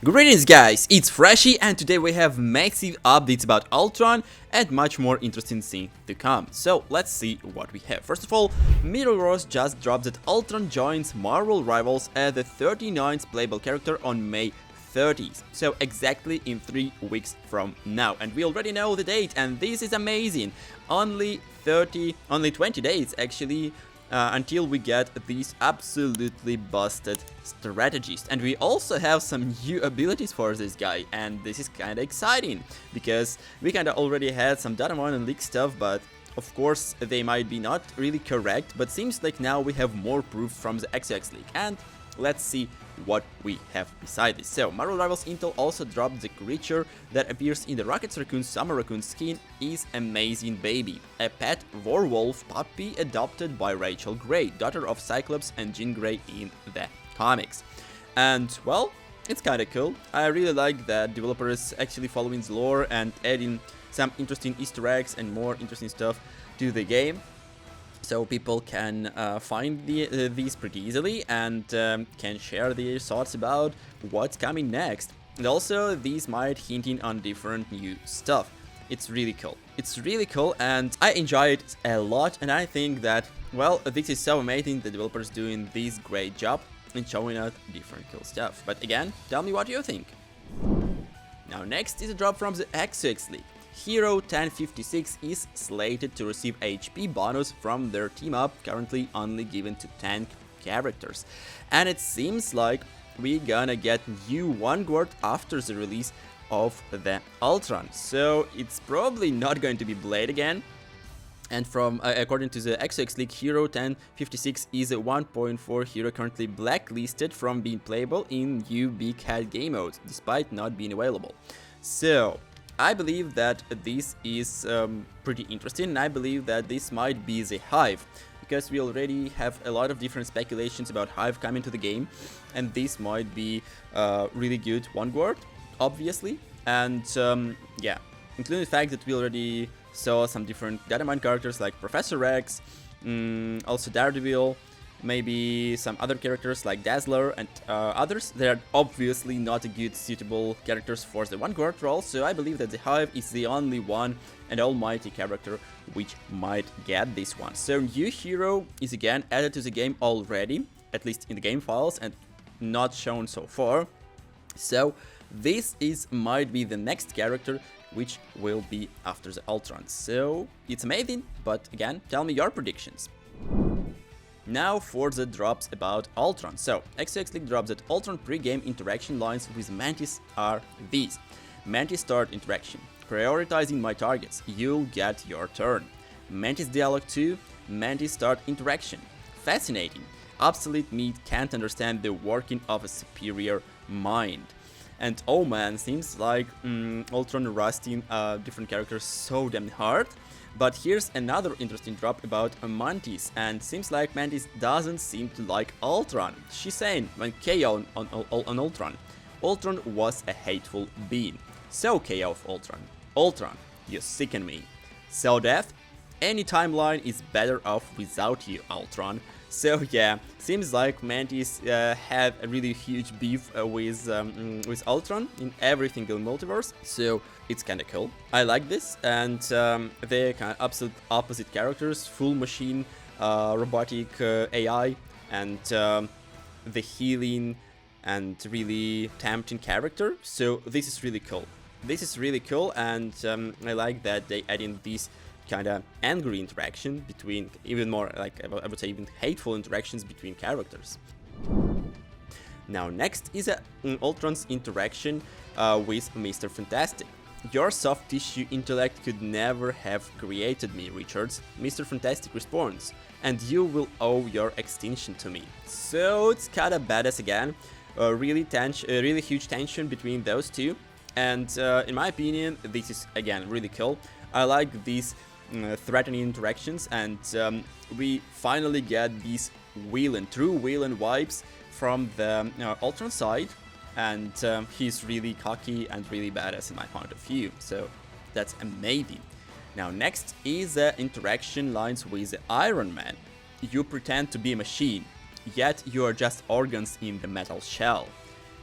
Greetings guys, it's Freshy and today we have massive updates about Ultron and much more interesting things to come. So let's see what we have. First of all, Middle-earth just dropped that Ultron joins Marvel Rivals as the 39th playable character on May 30th. So exactly in 3 weeks from now. And we already know the date and this is amazing. Only 20 days actually. Until we get these absolutely busted strategies. And we also have some new abilities for this guy, and this is kinda exciting, because we kinda already had some data mine and leak stuff, but of course they might be not really correct, but seems like now we have more proof from the XX leak, and let's see what we have beside this. So, Marvel Rivals Intel also dropped the creature that appears in the Rocket's Raccoon Summer Raccoon skin is Amazing Baby, a pet werewolf puppy adopted by Rachel Gray, daughter of Cyclops and Jean Grey in the comics. And, well, it's kinda cool. I really like that developers actually following the lore and adding some interesting Easter eggs and more interesting stuff to the game. So people can find these pretty easily and can share their thoughts about what's coming next. And also these might hinting on different new stuff. It's really cool. It's really cool and I enjoy it a lot, and I think that, well, this is so amazing, the developers doing this great job in showing us different cool stuff. But again, tell me what you think. Now next is a drop from the XX League. Hero 1056 is slated to receive HP bonus from their team up, currently only given to tank characters. And it seems like we're gonna get new Oneort after the release of the Ultron. So it's probably not going to be Blade again. And from according to the XX League, Hero 1056 is a 1.4 hero currently blacklisted from being playable in new Big Cat game mode, despite not being available. So I believe that this is pretty interesting, and I believe that this might be the Hive, because we already have a lot of different speculations about Hive coming to the game, and this might be really good Oneort, obviously, and yeah, including the fact that we already saw some different data mine characters like Professor X, also Daredevil, maybe some other characters like Dazzler and others. They are obviously not a good suitable characters for the Oneort role, so I believe that the Hive is the only one and almighty character which might get this one. So new hero is again added to the game already, at least in the game files, and not shown so far. So this might be the next character which will be after the Ultron. So it's amazing, but again, tell me your predictions. Now for the drops about Ultron. So, XX League drops that Ultron pre-game interaction lines with Mantis are these. Mantis start interaction. Prioritizing my targets. You'll get your turn. Mantis dialogue 2. Mantis start interaction. Fascinating. Obsolete meat can't understand the working of a superior mind. And oh man, seems like Ultron rusting different characters so damn hard. But here's another interesting drop about Mantis, and seems like Mantis doesn't seem to like Ultron. She's saying when KO on Ultron, Ultron was a hateful being. So KO of Ultron. Ultron, you sicken me. So death, any timeline is better off without you, Ultron. So yeah, seems like Mantis had a really huge beef with Ultron in every single multiverse, so it's kinda cool. I like this, and they're kind of absolute opposite characters, full machine, robotic AI, and the healing and really tempting character, so this is really cool. This is really cool, and I like that they add in these kind of angry interaction between, even more like I would say even hateful interactions between characters. Now next is Ultron's interaction with Mr. Fantastic. Your soft tissue intellect could never have created me, Richards. Mr. Fantastic responds, and you will owe your extinction to me. So it's kinda badass again, really huge tension between those two, and in my opinion this is again really cool. I like these threatening interactions, and we finally get these true villain vibes from the Ultron side, and he's really cocky and really badass in my point of view, so that's amazing. Now next is the interaction lines with Iron Man. You pretend to be a machine, yet you are just organs in the metal shell.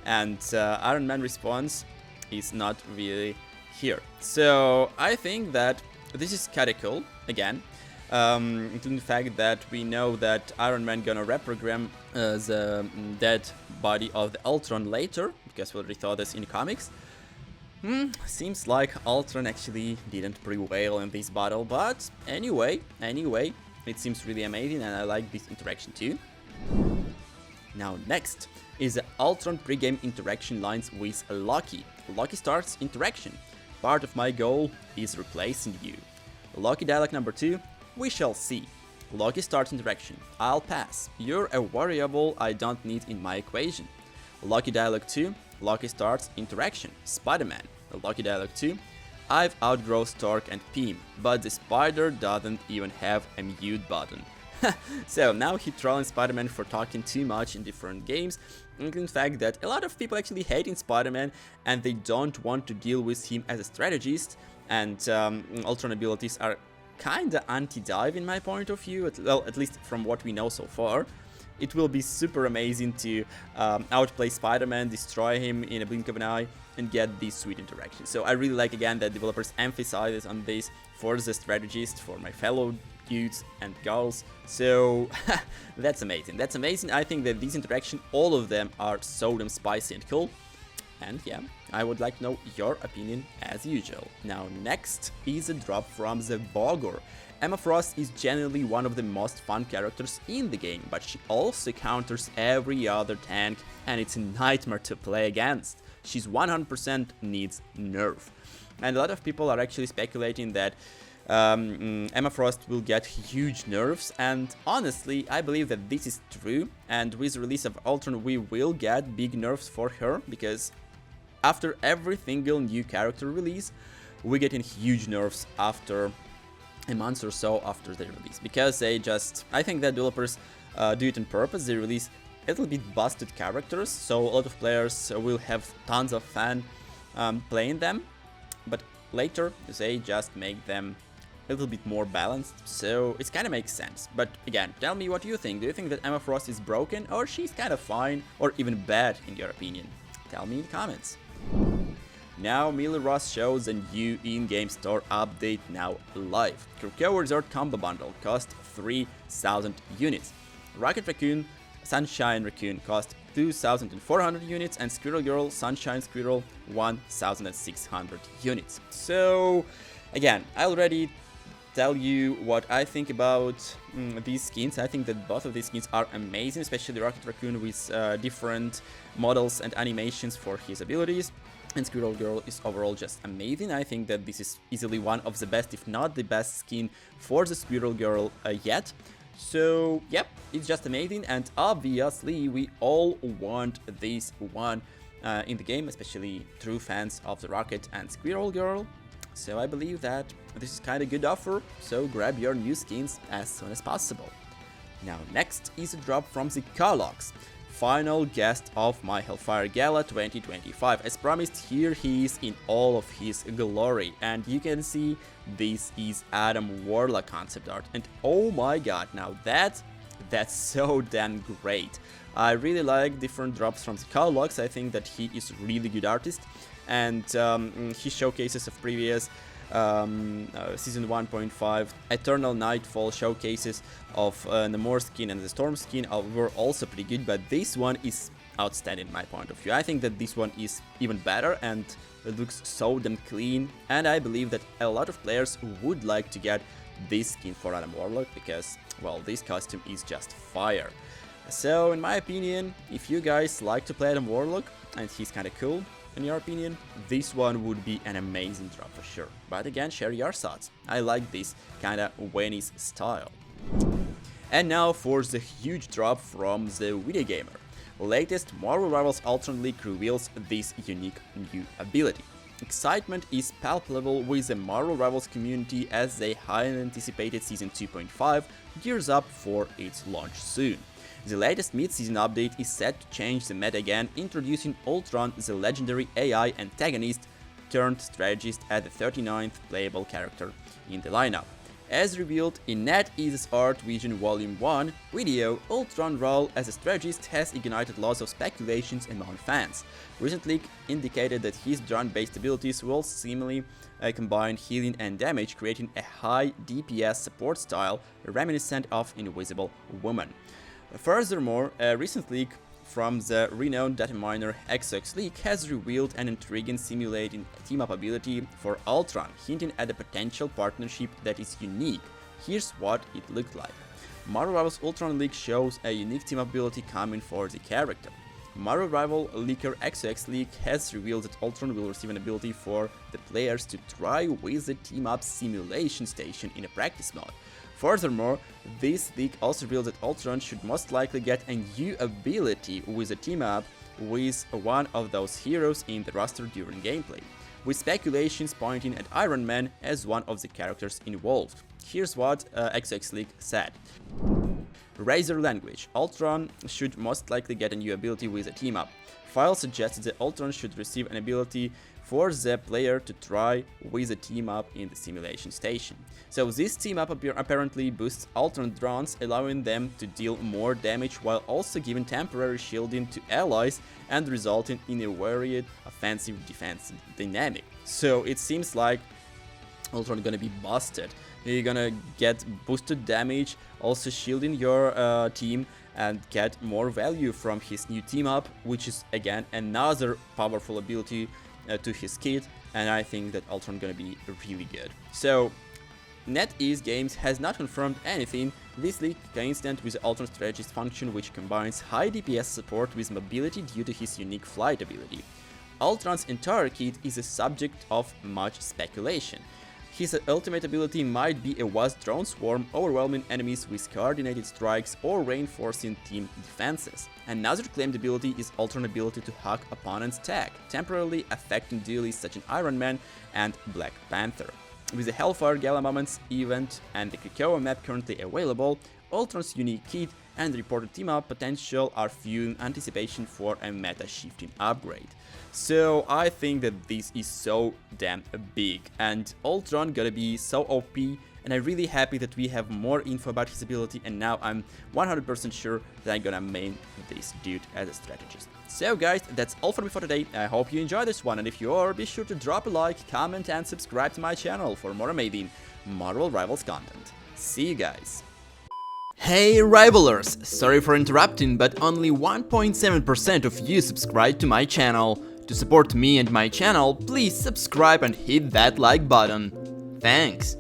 and Iron Man response is not really here. So I think that this is kinda cool, again, including the fact that we know that Iron Man gonna reprogram the dead body of the Ultron later, because we already saw this in the comics. Seems like Ultron actually didn't prevail in this battle, but anyway, it seems really amazing and I like this interaction too. Now next is the Ultron pre-game interaction lines with Loki. Loki starts interaction. Part of my goal is replacing you. Loki dialogue number 2, we shall see. Loki starts interaction. I'll pass. You're a variable I don't need in my equation. Loki dialogue 2, Loki starts interaction. Spider-Man. Loki dialogue 2, I've outgrown Stark and Pym, but the spider doesn't even have a mute button. So now he trolling Spider-Man for talking too much in different games, including the fact that a lot of people actually hating Spider-Man and they don't want to deal with him as a strategist, and Ultron abilities are kinda anti-dive in my point of view, at least from what we know so far. It will be super amazing to outplay Spider-Man, destroy him in a blink of an eye, and get these sweet interactions. So I really like again that developers emphasize on this for the strategist, for my fellow dudes and girls. So that's amazing. That's amazing. I think that these interactions, all of them are so damn spicy and cool. And yeah, I would like to know your opinion as usual. Now next is a drop from the Bogor. Emma Frost is genuinely one of the most fun characters in the game, but she also counters every other tank and it's a nightmare to play against. She's 100% needs nerf. And a lot of people are actually speculating that Emma Frost will get huge nerfs, and honestly I believe that this is true, and with the release of Ultron we will get big nerfs for her, because after every single new character release we get in huge nerfs after a month or so after their release, because they just, I think that developers do it on purpose. They release a little bit busted characters, so a lot of players will have tons of fun playing them, but later they just make them a little bit more balanced, so it kind of makes sense. But again, tell me what you think. Do you think that Emma Frost is broken, or she's kind of fine, or even bad in your opinion? Tell me in the comments. Now Miller Ross shows a new in-game store update now live. Krakow Resort Combo Bundle cost 3,000 units. Rocket Raccoon, Sunshine Raccoon cost 2,400 units, and Squirrel Girl, Sunshine Squirrel 1,600 units. So again, I already tell you what I think about these skins. I think that both of these skins are amazing, especially Rocket Raccoon with different models and animations for his abilities. And Squirrel Girl is overall just amazing. I think that this is easily one of the best, if not the best skin for the Squirrel Girl yet. So yep, it's just amazing, and obviously we all want this one in the game, especially true fans of the Rocket and Squirrel Girl. So I believe that this is kind of good offer, so grab your new skins as soon as possible. Now next is a drop from the Carlox. Final guest of my Hellfire Gala 2025. As promised, here he is in all of his glory, and you can see this is Adam Warlock concept art, and oh my god, now that's so damn great. I really like different drops from the Carlox. I think that he is really good artist, and his showcases of previous Season 1.5 Eternal Nightfall showcases of the Namor skin and the Storm skin were also pretty good, but this one is outstanding in my point of view. I think that this one is even better and it looks so damn clean, and I believe that a lot of players would like to get this skin for Adam Warlock because, well, this costume is just fire. So in my opinion, if you guys like to play Adam Warlock and he's kinda cool, in your opinion, this one would be an amazing drop for sure. But again, share your thoughts. I like this kinda Venice style. And now for the huge drop from the Video Gamer. Latest Marvel Rivals Ultron leak reveals this unique new ability. Excitement is palpable with the Marvel Rivals community as the highly anticipated Season 2.5 gears up for its launch soon. The latest mid-season update is set to change the meta again, introducing Ultron, the legendary AI antagonist turned strategist, as the 39th playable character in the lineup. As revealed in NetEase's Art Vision Volume 1 video, Ultron's role as a strategist has ignited lots of speculations among fans. Recent leak indicated that his drone-based abilities will seemingly combine healing and damage, creating a high DPS support style reminiscent of Invisible Woman. Furthermore, a recent leak from the renowned data miner XXLeak has revealed an intriguing simulating team-up ability for Ultron, hinting at a potential partnership that is unique. Here's what it looked like. Marvel Rivals Ultron leak shows a unique team-up ability coming for the character. Marvel Rival leaker XXLeak has revealed that Ultron will receive an ability for the players to try with the team-up simulation station in a practice mode. Furthermore, this leak also reveals that Ultron should most likely get a new ability with a team-up with one of those heroes in the roster during gameplay, with speculations pointing at Iron Man as one of the characters involved. Here's what XXLeak said. Razor language. Ultron should most likely get a new ability with a team-up. File suggests that Ultron should receive an ability for the player to try with a team-up in the simulation station. So this team-up apparently boosts Ultron drones, allowing them to deal more damage while also giving temporary shielding to allies and resulting in a varied offensive-defensive dynamic. So it seems like Ultron gonna be busted. You're gonna get boosted damage, also shielding your team, and get more value from his new team-up, which is again another powerful ability to his kit, and I think that Ultron gonna be really good. So NetEase Games has not confirmed anything. This leak coincident with the Ultron strategist function, which combines high DPS support with mobility due to his unique flight ability. Ultron's entire kit is a subject of much speculation. His ultimate ability might be a vast drone swarm, overwhelming enemies with coordinated strikes or reinforcing team defenses. Another claimed ability is Ultron's ability to hack opponents' tech, temporarily affecting duelists such as Iron Man and Black Panther. With the Hellfire Gala Moments event and the Krakoa map currently available, Ultron's unique kit and reported team-up potential are fueling anticipation for a meta-shifting upgrade. So I think that this is so damn big, and Ultron gonna be so OP, and I'm really happy that we have more info about his ability, and now I'm 100% sure that I'm gonna main this dude as a strategist. So guys, that's all for me for today. I hope you enjoyed this one, and if you are, be sure to drop a like, comment and subscribe to my channel for more amazing Marvel Rivals content. See you guys! Hey Rivalers! Sorry for interrupting, but only 1.7% of you subscribe to my channel. To support me and my channel, please subscribe and hit that like button. Thanks!